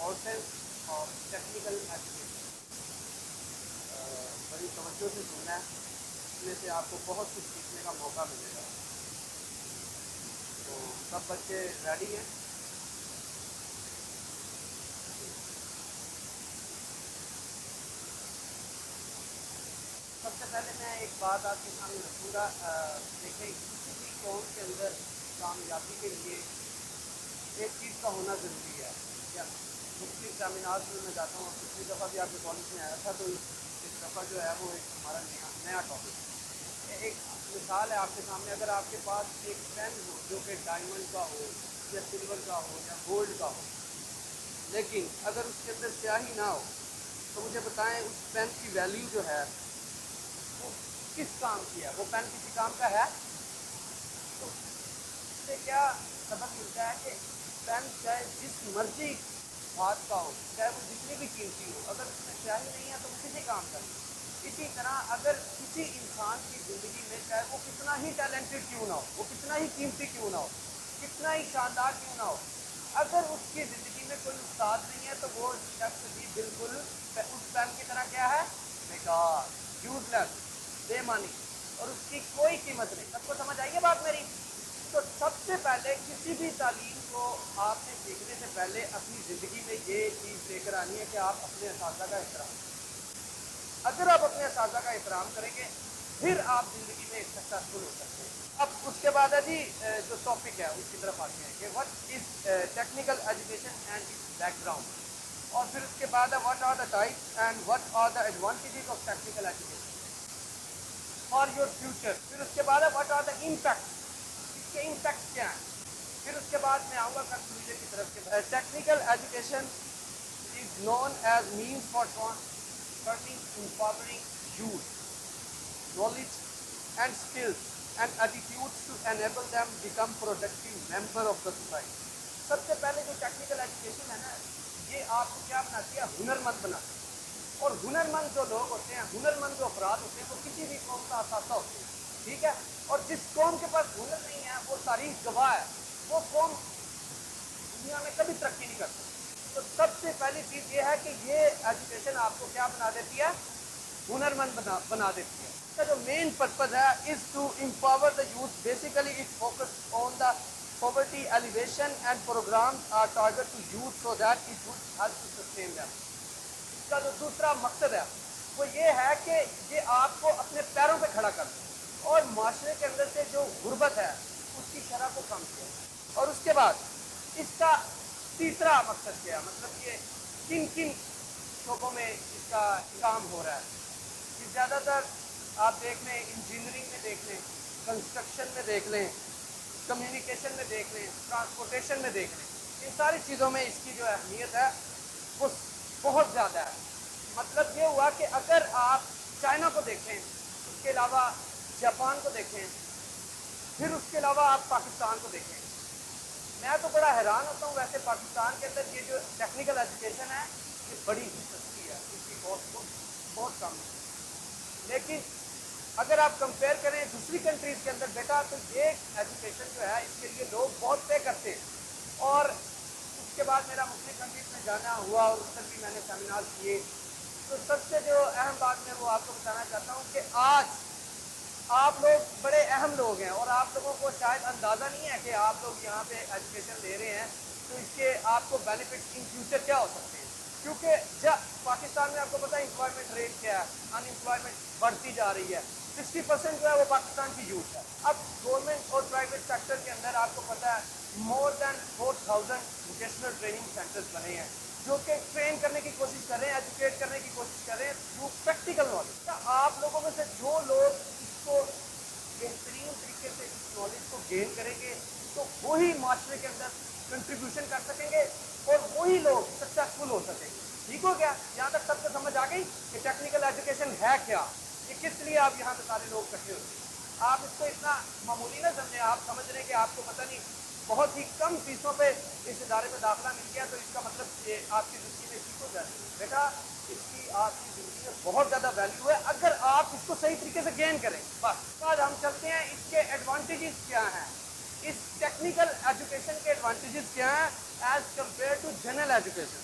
importance of technical education. بڑی توجہ سے سننا ہے، اس میں سے آپ کو بہت کچھ سیکھنے کا موقع ملے گا. تو سب بچے ریڈی ہیں؟ سب سے پہلے میں ایک بات آپ کے سامنے رکھوں گا. دیکھیں، کسی بھی قوم کے اندر کامیابی کے لیے ایک چیز کا ہونا ضروری ہے. یا مختلف سیمینارز میں جاتا ہوں، پچھلی دفعہ بھی آپ کے کالج میں آیا تھا، تو اس دفعہ جو ہے وہ ایک ہمارا نیا ٹاپک ہے. ایک مثال ہے آپ کے سامنے. اگر آپ کے پاس ایک پین ہو جو کہ ڈائمنڈ کا ہو یا سلور کا ہو یا گولڈ کا ہو، لیکن اگر اس کے اندر سیاہی نہ ہو، تو مجھے بتائیں اس پین کی ویلیو جو ہے وہ کس کام کی ہے؟ وہ پین کسی کام کا ہے؟ تو اس سے کیا سبق ملتا ہے کہ پین چاہے جس مرضی بات کا ہو، چاہے وہ جتنی بھی قیمتی ہو، اگر اس میں سیاہی نہیں ہے تو وہ کسی کام کا نہیں. اسی طرح اگر کسی انسان کی زندگی میں چاہے وہ کتنا ہی ٹیلنٹڈ کیوں نہ ہو، وہ کتنا ہی قیمتی کیوں نہ ہو، کتنا ہی شاندار کیوں نہ ہو، اگر اس کی زندگی میں کوئی استاد نہیں ہے تو وہ شخص بھی بالکل اس پین کی طرح کیا ہے؟ بیکار، یوز لیس، بے معنی، اور اس کی کوئی قیمت نہیں. سب کو سمجھ آئی ہے بات میری؟ تو سب سے پہلے کسی بھی تعلیم کو آپ نے سیکھنے سے پہلے اپنی زندگی میں یہ چیز لے کر آنی ہے کہ آپ اپنے اساتذہ کا احترام کریں. اگر آپ اپنے اساتذہ کا احترام کریں گے پھر آپ زندگی میں سکسیزفل ہو سکتے ہیں. اب اس کے بعد ہے جی جو ٹاپک ہے اس کی طرف آتے ہیں کہ what is technical education and it's بیک گراؤنڈ. اور پھر اس کے بعد ہے what are the types and what are the advantages of technical education for your future. پھر اس کے بعد ہے واٹ آر دا امپیکٹ، اس کے امپیکٹ کیا ہیں. پھر اس کے بعد میں آؤں گا کنکلوژن کی طرف کے. Technical education is known as means for turning empowering youth, knowledge and skills and attitudes to enable them become productive member of the society. سب سے پہلے جو ٹیکنیکل ایجوکیشن ہے نا، یہ آپ کو کیا بناتی ہے؟ ہنرمند بناتی ہے. اور ہنرمند جو لوگ ہوتے ہیں، ہنرمند جو افراد ہوتے ہیں، وہ کسی بھی قوم کا اثاثہ ہوتے ہیں. ٹھیک ہے؟ اور جس قوم کے پاس ہنر نہیں ہے وہ تاریخ گواہ ہے، وہ قوم دنیا میں کبھی ترقی نہیں کرتی. تو سب سے پہلی چیز یہ ہے کہ یہ ایجوکیشن آپ کو کیا بنا دیتی ہے؟ ہنرمند بنا دیتی ہے. اس کا جو مین پرپز ہے is to empower the youth. Basically it focus on the poverty alleviation and programs are targeted to youth so that it would help to sustain them. اس کا جو دوسرا مقصد ہے وہ یہ ہے کہ یہ آپ کو اپنے پیروں پہ کھڑا کر دے اور معاشرے کے اندر سے جو غربت ہے اس کی شرح کو کم کیا. اور اس کے بعد اس کا تیسرا مقصد کیا ہے؟ مطلب یہ کن کن شعبوں میں اس کا کام ہو رہا ہے. کہ زیادہ تر آپ دیکھ لیں، انجینئرنگ میں دیکھ لیں، کنسٹرکشن میں دیکھ لیں، کمیونیکیشن میں دیکھ لیں، ٹرانسپورٹیشن میں دیکھ لیں، ان ساری چیزوں میں اس کی جو اہمیت ہے وہ بہت زیادہ ہے. مطلب یہ ہوا کہ اگر آپ چائنا کو دیکھیں، اس کے علاوہ جاپان کو دیکھیں، پھر اس کے علاوہ آپ پاکستان کو دیکھیں، میں تو بڑا حیران ہوتا ہوں. ویسے پاکستان کے اندر یہ جو ٹیکنیکل ایجوکیشن ہے یہ بڑی ہی سستی ہے، اس کی بہت کم ہے. لیکن اگر آپ کمپیئر کریں دوسری کنٹریز کے اندر بیٹا، تو یہ ایجوکیشن جو ہے اس کے لیے لوگ بہت پے کرتے ہیں. اور اس کے بعد میرا مختلف کنٹریز میں جانا ہوا اور اس پر بھی میں نے سیمینار کیے. تو سب سے جو اہم بات میں وہ آپ کو بتانا چاہتا ہوں کہ آج آپ لوگ بڑے اہم لوگ ہیں اور آپ لوگوں کو شاید اندازہ نہیں ہے کہ آپ لوگ یہاں پہ ایجوکیشن لے رہے ہیں تو اس کے آپ کو بینیفٹس ان فیوچر کیا ہو سکتے ہیں. کیونکہ جب پاکستان میں آپ کو پتا ہے امپلائمنٹ ریٹ کیا ہے، ان امپلائمنٹ بڑھتی جا رہی ہے. 60% جو ہے وہ پاکستان کی یوتھ ہے. اب گورنمنٹ اور پرائیویٹ سیکٹر کے اندر آپ کو پتا ہے مور دین 4000 ووکیشنل ٹریننگ سینٹرز بنے ہیں جو کہ ٹرین کرنے کی کوشش کر رہے ہیں، ایجوکیٹ کرنے کی کوشش کر رہے ہیں تھرو پریکٹیکل نالج. آپ لوگوں میں سے جو لوگ اس کو بہترین طریقے سے اس نالج کو گین کریں گے تو وہی معاشرے کے اندر کنٹریبیوشن کر سکیں گے اور وہی لوگ سکسیزفل ہو سکیں گے. ٹھیک ہو گیا؟ یہاں تک سب کو سمجھ آ گئی کہ ٹیکنیکل ایجوکیشن ہے کیا، یہ کس لیے آپ یہاں پہ سارے لوگ اکٹھے ہوتے ہیں. آپ اس کو اتنا معمولی نہ سمجھیں. آپ سمجھ رہے ہیں کہ آپ کو پتہ نہیں بہت ہی کم فیسوں پہ اس ادارے میں داخلہ مل گیا تو اس کا مطلب یہ آپ کی زندگی میں ٹھیک ہو جائے. بیٹا اس کی آپ کی زندگی میں بہت زیادہ ویلیو ہے اگر آپ اس کو صحیح طریقے سے گین کریں. بس بعد ہم چلتے ہیں اس کے ایڈوانٹیجز کیا ہیں. اس ٹیکنیکل ایجوکیشن کے ایڈوانٹیجز کیا ہیں as compare to general education.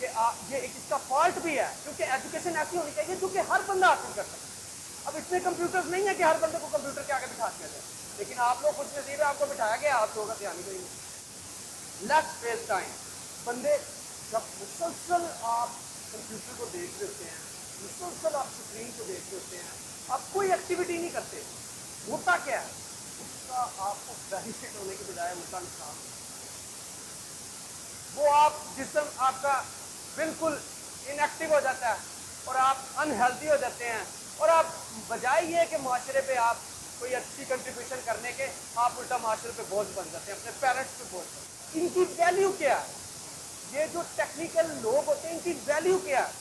یہ ایک اس کا فالٹ بھی ہے، کیونکہ ایجوکیشن ایسی ہونی چاہیے جو کہ ہر بندہ حاصل کر سکے۔ اب اس میں کمپیوٹرز نہیں ہے کہ ہر بندے کو کمپیوٹر کے آگے بٹھا دیا جائے، لیکن آپ لوگ خوش نصیب ہے، آپ کو بٹھایا گیا، آپ لوگوں کا دھیان ہی کوئی نہیں۔ Let's waste time. بندے جب مسلسل آپ کمپیوٹر کو دیکھ رہے ہوتے ہیں، مسلسل آپ اسکرین کو دیکھ رہے ہوتے ہیں، آپ کوئی ایکٹیویٹی نہیں کرتے، ہوتا کیا ہے؟ اس کا آپ کو بینیفٹ ہونے کے بجائے ہوتا نقصان۔ وہ آپ جسم آپ کا بالکل انیکٹیو ہو جاتا ہے اور آپ انہیلدی ہو جاتے ہیں، اور آپ بجائے یہ کہ معاشرے پہ آپ کوئی اچھی کنٹریبیوشن کرنے کے، آپ الٹا معاشرے پہ بوجھ بن جاتے ہیں، اپنے پیرنٹس پہ بوجھ بن جاتے ہیں۔ ان کی ویلیو کیا ہے؟ یہ جو ٹیکنیکل لوگ ہوتے ہیں ان کی ویلیو کیا ہے؟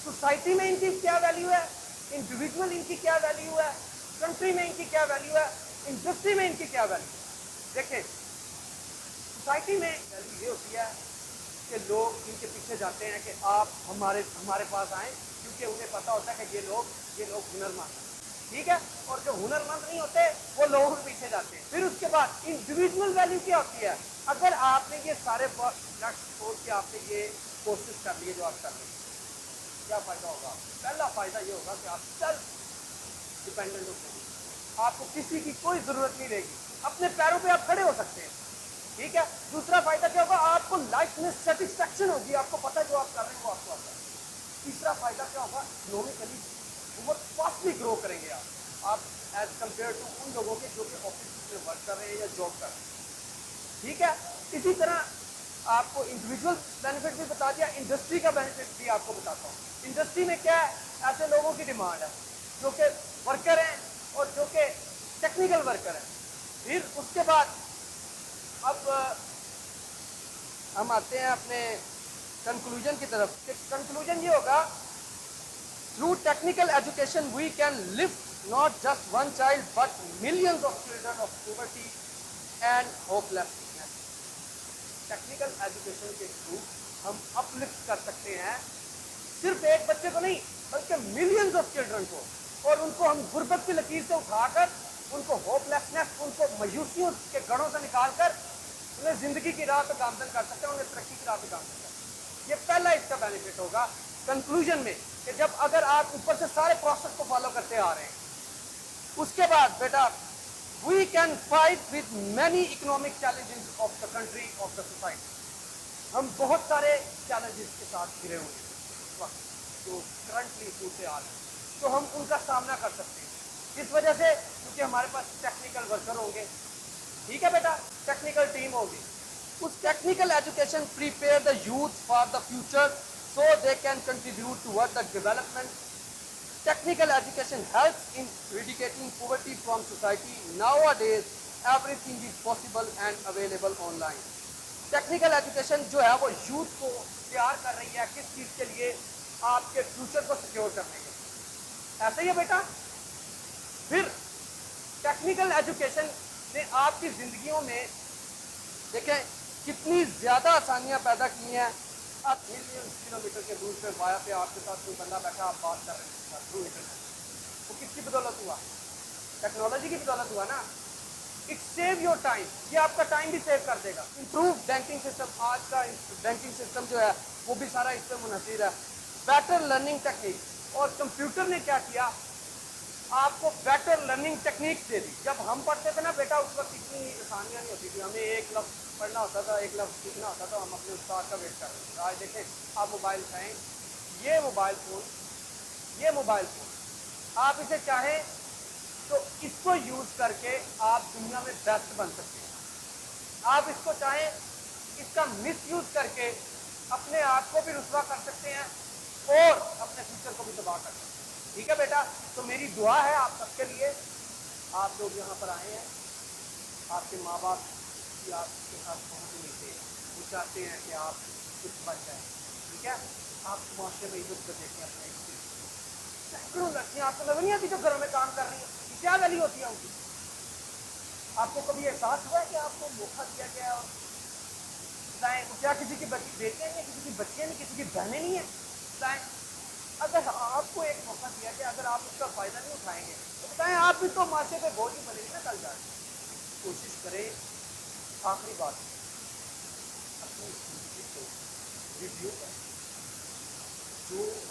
سوسائٹی میں ان کی کیا ویلیو ہے؟ انڈیویجول ان کی کیا ویلیو ہے؟ کنٹری میں ان کی کیا ویلیو ہے؟ انڈسٹری میں ان کی کیا ویلیو ہے؟ دیکھیں، سوسائٹی میں ویلیو یہ ہوتی ہے کہ لوگ ان کے پیچھے جاتے ہیں کہ آپ ہمارے پاس آئیں، کیونکہ انہیں پتا ہوتا ہے کہ یہ لوگ ہنر مند ہیں، ٹھیک ہے؟ اور جو ہنر مند نہیں ہوتے وہ لوگوں کے پیچھے جاتے ہیں۔ پھر اس کے بعد انڈیویجول ویلیو کیا ہوتی ہے؟ اگر آپ نے یہ سارے چھوڑ کے آپ نے یہ کوشش کر لی ہے جو آپ کر رہے ہیں، کیا فائدہ ہوگا؟ پہلا فائدہ یہ ہوگا کہ آپ سیلف ڈیپینڈنٹ ہوتے ہیں، آپ کو کسی کی کوئی ضرورت نہیں رہے گی، اپنے پیروں پہ آپ کھڑے ہو سکتے ہیں، ٹھیک ہے؟ دوسرا فائدہ کیا ہوگا؟ آپ کو لائف میں سیٹسفیکشن ہوگی، آپ کو پتہ ہے جو آپ کر رہے ہیں وہ آپ کو آتا ہے۔ تیسرا فائدہ کیا ہوگا؟ اکنامکلی بہت فاسٹلی گرو کریں گے آپ ایز کمپیئر ٹو ان لوگوں کے جو کہ آفس میں ورک کر رہے ہیں یا جاب کر رہے ہیں، ٹھیک ہے؟ اسی طرح آپ کو انڈیویجول بینیفٹ بھی بتا دیا، انڈسٹری کا بینیفٹ بھی آپ کو بتاتا ہوں۔ انڈسٹری میں کیا ہے؟ ایسے لوگوں کی ڈیمانڈ ہے جو کہ ورکر ہیں اور جو کہ ٹیکنیکل ورکر ہیں۔ پھر اس کے بعد اب ہم آتے ہیں اپنے کنکلوژن کی طرف، کہ کنکلوژن یہ ہوگا، through technical education we can lift not just one child but millions of children of poverty and hope lessons. Technical education کے تھرو ہم اپ لفٹ کر سکتے ہیں صرف ایک بچے کو نہیں بلکہ ملینز آف چلڈرن کو، اور ان کو ہم غربت کی لکیر سے اٹھا کر، ان کو ہوپ لیسنس، ان کو مایوسیوں کے گڑھوں سے نکال کر انہیں زندگی کی راہ پہ گامزن کر سکتے ہیں، انہیں ترقی کی راہ پہ گامزن کر سکتے ہیں۔ یہ پہلا اس کا بینیفٹ ہوگا کنکلوژن میں، کہ جب اگر آپ اوپر سے سارے پروسیس کو فالو کرتے آ رہے ہیں، اس کے بعد بیٹا we can fight with many economic challenges of the country, of the society. ہم بہت سارے چیلنجز کے ساتھ گھرے ہوئے ہیں اس وقت جو کرنٹلی صورتحال ہے، تو ہم ان کا سامنا کر سکتے ہیں اس وجہ سے کیونکہ ہمارے پاس ٹیکنیکل ورکر ہوں گے، ٹھیک ہے بیٹا؟ ٹیکنیکل ٹیم ہوگی۔ اس technical education prepare the youth for the future so they can contribute toward the development. Technical education helps in eradicating poverty from society. Nowadays everything is possible and available online. Technical education جو ہے وہ youth کو تیار کر رہی ہے کس چیز کے لیے؟ آپ کے فیوچر کو سیکیور کرنے کے لیے، ایسا ہی ہے بیٹا؟ پھر ٹیکنیکل ایجوکیشن نے آپ کی زندگیوں میں دیکھیں کتنی زیادہ آسانیاں پیدا کی ہیں۔ آپ ملین کلو میٹر کے دور پہ وایا پہ آپ کے ساتھ کوئی بندہ بیٹھا، آپ بات کر رہے ہیں تھرو انٹرنیٹ، وہ کس کی بدولت ہوا؟ ٹیکنالوجی کی بدولت ہوا نا۔ اٹ سیو یور ٹائم، یہ آپ کا ٹائم بھی سیو کر دے گا۔ امپروو بینکنگ سسٹم، آج کا بینکنگ سسٹم جو ہے وہ بھی سارا اس پہ منحصر ہے۔ بیٹر لرننگ ٹیکنیک، اور کمپیوٹر نے کیا کیا؟ آپ کو بیٹر لرننگ ٹیکنیک دے دی۔ جب ہم پڑھتے تھے نا بیٹا اس وقت اتنی آسانیاں نہیں ہوتی تھی، ہمیں ایک لفظ پڑھنا ہوتا تھا، ایک لفظ سیکھنا ہوتا تھا، ہم اپنے استاد کا ویٹ کر رہے تھے۔ آج دیکھیں آپ موبائل اٹھائیں، یہ موبائل فون آپ اسے چاہیں تو اس کو یوز کر کے آپ دنیا میں بیسٹ بن سکتے ہیں، آپ اس کو چاہیں اس کا مس یوز کر کے اپنے آپ کو بھی رسوا کر سکتے ہیں اور اپنے فیوچر کو بھی تباہ کر سکتے ہیں، ٹھیک ہے بیٹا؟ تو میری دعا ہے آپ سب کے لیے، آپ لوگ یہاں پر آئے ہیں، آپ کے ماں باپ کی آپ کے ساتھ پہنچ نہیں تھے، وہ چاہتے ہیں کہ آپ کچھ بن جائیں، ٹھیک ہے؟ آپ معاشرے میں عزت کر دیتے ہیں اپنے سینکڑوں لڑکیاں آپ کو نظر نہیں آتی جو گھروں میں کام کر رہی ہیں، کیا ویلیو ہوتی ہے ان کی؟ آپ کو کبھی احساس ہوا ہے کہ آپ کو موقع دیا گیا اور کیا کسی کی بیٹے نہیں ہیں، کسی کی بچیاں نہیں، کسی کی بہنیں نہیں ہیں؟ بتائیں، اگر آپ کو ایک موقع دیا کہ اگر آپ اس کا فائدہ نہیں اٹھائیں گے تو بتائیں آپ بھی تو معاشرے پہ بوجھ ہی بنے گی نا کل جا کے۔ کوشش کریں، آخری بات اپنی زندگی کو ریویو کریں،